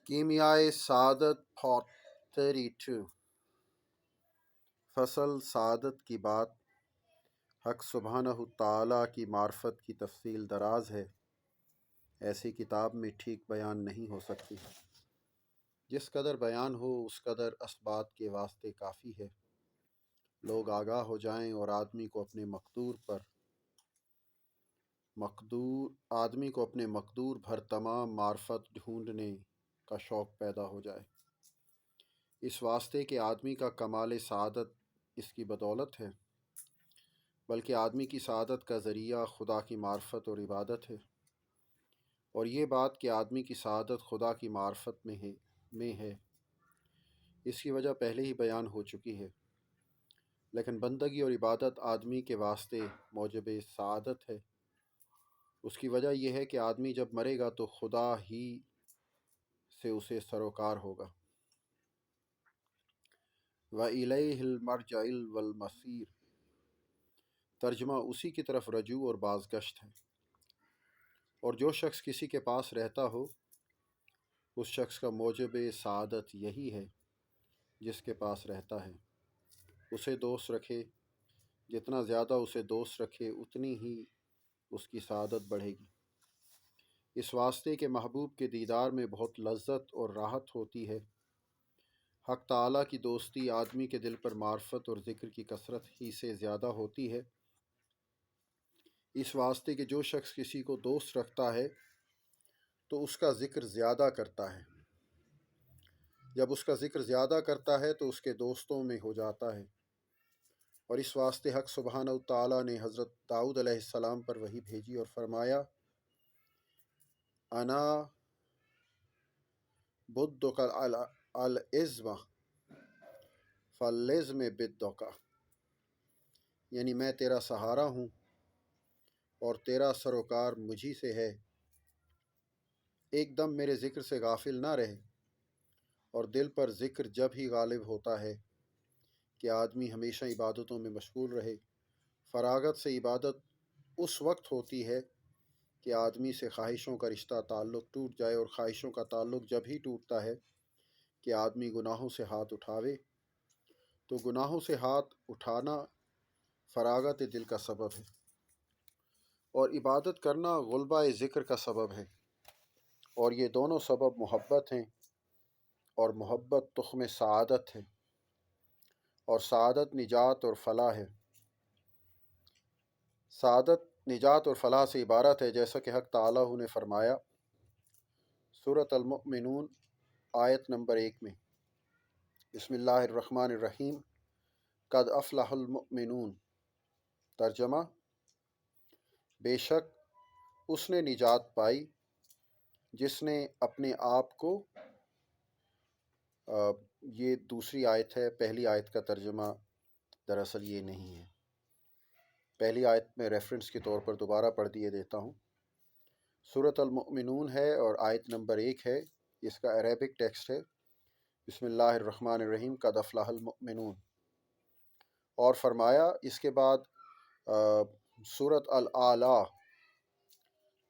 کیمیائے سعادت پارٹ 32 فصل سعادت کی بات حق سبحانہ تعالیٰ کی معرفت کی تفصیل دراز ہے، ایسی کتاب میں ٹھیک بیان نہیں ہو سکتی۔ جس قدر بیان ہو اس قدر اسبات کے واسطے کافی ہے۔ لوگ آگاہ ہو جائیں اور آدمی کو اپنے مقدور بھر تمام معرفت ڈھونڈنے کا شوق پیدا ہو جائے، اس واسطے کہ آدمی کا کمال سعادت اس کی بدولت ہے، بلکہ آدمی کی سعادت کا ذریعہ خدا کی معرفت اور عبادت ہے، اور یہ بات کہ آدمی کی سعادت خدا کی معرفت میں ہے اس کی وجہ پہلے ہی بیان ہو چکی ہے۔ لیکن بندگی اور عبادت آدمی کے واسطے موجب سعادت ہے۔ اس کی وجہ یہ ہے کہ آدمی جب مرے گا تو خدا ہی سے اسے سروکار ہوگا۔ وَإِلَيْهِ الْمَرْجِعُ وَالْمَصِيرُ، ترجمہ اسی کی طرف رجوع اور بازگشت ہے۔ اور جو شخص کسی کے پاس رہتا ہو اس شخص کا موجب سعادت یہی ہے جس کے پاس رہتا ہے، اسے دوست رکھے، جتنا زیادہ اسے دوست رکھے اتنی ہی اس کی سعادت بڑھے گی، اس واسطے کہ محبوب کے دیدار میں بہت لذت اور راحت ہوتی ہے۔ حق تعالیٰ کی دوستی آدمی کے دل پر معرفت اور ذکر کی کثرت ہی سے زیادہ ہوتی ہے، اس واسطے کہ جو شخص کسی کو دوست رکھتا ہے تو اس کا ذکر زیادہ کرتا ہے، جب اس کا ذکر زیادہ کرتا ہے تو اس کے دوستوں میں ہو جاتا ہے، اور اس واسطے حق سبحانہ تعالیٰ نے حضرت داؤد علیہ السلام پر وحی بھیجی اور فرمایا، انا بدک العزم فالعزم بدک، یعنی میں تیرا سہارا ہوں اور تیرا سروکار مجھی سے ہے، ایک دم میرے ذکر سے غافل نہ رہے۔ اور دل پر ذکر جب ہی غالب ہوتا ہے کہ آدمی ہمیشہ عبادتوں میں مشغول رہے۔ فراغت سے عبادت اس وقت ہوتی ہے کہ آدمی سے خواہشوں کا رشتہ تعلق ٹوٹ جائے، اور خواہشوں کا تعلق جب ہی ٹوٹتا ہے کہ آدمی گناہوں سے ہاتھ اٹھاوے، تو گناہوں سے ہاتھ اٹھانا فراغت دل کا سبب ہے، اور عبادت کرنا غلبہ ذکر کا سبب ہے، اور یہ دونوں سبب محبت ہیں، اور محبت تخم سعادت ہے، اور سعادت نجات اور فلاح ہے۔ سعادت نجات اور فلاح سے عبارت ہے، جیسا کہ حق تعالیٰ نے فرمایا سورۃ المؤمنون آیت نمبر 1 میں، بسم اللہ الرحمن الرحیم، قد افلح المؤمنون، ترجمہ بے شک اس نے نجات پائی جس نے اپنے آپ کو، یہ دوسری آیت ہے، پہلی آیت کا ترجمہ دراصل یہ نہیں ہے، پہلی آیت میں ریفرنس کے طور پر دوبارہ پڑھ دیے دیتا ہوں۔ سورۃ المؤمنون ہے اور آیت نمبر 1 ہے، اس کا عربک ٹیکسٹ ہے، بسم اللہ الرحمن الرحیم، قد افلح المؤمنون، اور فرمایا اس کے بعد سورۃ الاعلیٰ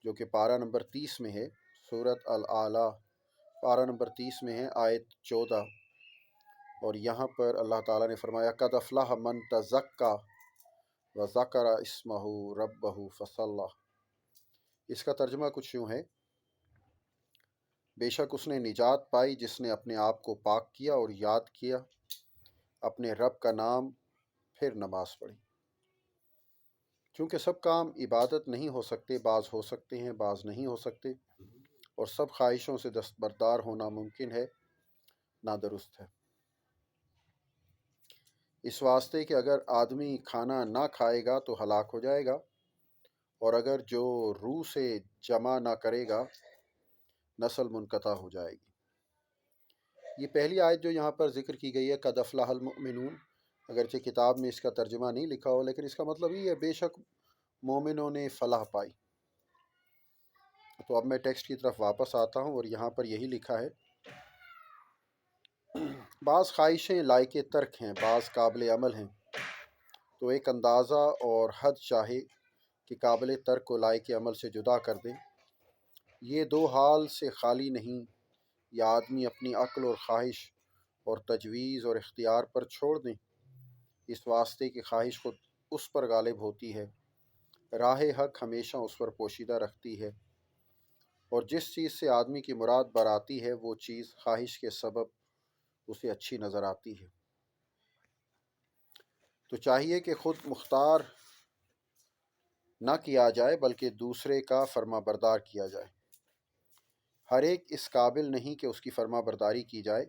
جو کہ پارہ نمبر 30 میں ہے، سورۃ الاعلیٰ پارہ نمبر 30 میں ہے، آیت 14، اور یہاں پر اللہ تعالیٰ نے فرمایا قد افلح من تزکا وذکر اسمہ ربہ فصلی، اس کا ترجمہ کچھ یوں ہے، بے شک اس نے نجات پائی جس نے اپنے آپ کو پاک کیا اور یاد کیا اپنے رب کا نام، پھر نماز پڑھی۔ چونکہ سب کام عبادت نہیں ہو سکتے، بعض ہو سکتے ہیں بعض نہیں ہو سکتے، اور سب خواہشوں سے دستبردار ہونا ممکن ہے، نادرست ہے، اس واسطے کہ اگر آدمی کھانا نہ کھائے گا تو ہلاک ہو جائے گا، اور اگر جو روح سے جمع نہ کرے گا نسل منقطع ہو جائے گی۔ یہ پہلی آیت جو یہاں پر ذکر کی گئی ہے، قد افلح المؤمنون، اگرچہ کتاب میں اس کا ترجمہ نہیں لکھا ہو، لیکن اس کا مطلب یہ ہے بے شک مومنوں نے فلاح پائی۔ تو اب میں ٹیکسٹ کی طرف واپس آتا ہوں، اور یہاں پر یہی لکھا ہے، بعض خواہشیں لائق ترک ہیں، بعض قابل عمل ہیں، تو ایک اندازہ اور حد چاہے کہ قابل ترک کو لائق عمل سے جدا کر دیں، یہ دو حال سے خالی نہیں یا آدمی اپنی عقل اور خواہش اور تجویز اور اختیار پر چھوڑ دیں، اس واسطے کہ خواہش خود اس پر غالب ہوتی ہے، راہ حق ہمیشہ اس پر پوشیدہ رکھتی ہے، اور جس چیز سے آدمی کی مراد براتی ہے وہ چیز خواہش کے سبب اسے اچھی نظر آتی ہے۔ تو چاہیے کہ خود مختار نہ کیا جائے بلکہ دوسرے کا فرما بردار کیا جائے۔ ہر ایک اس قابل نہیں کہ اس کی فرما برداری کی جائے،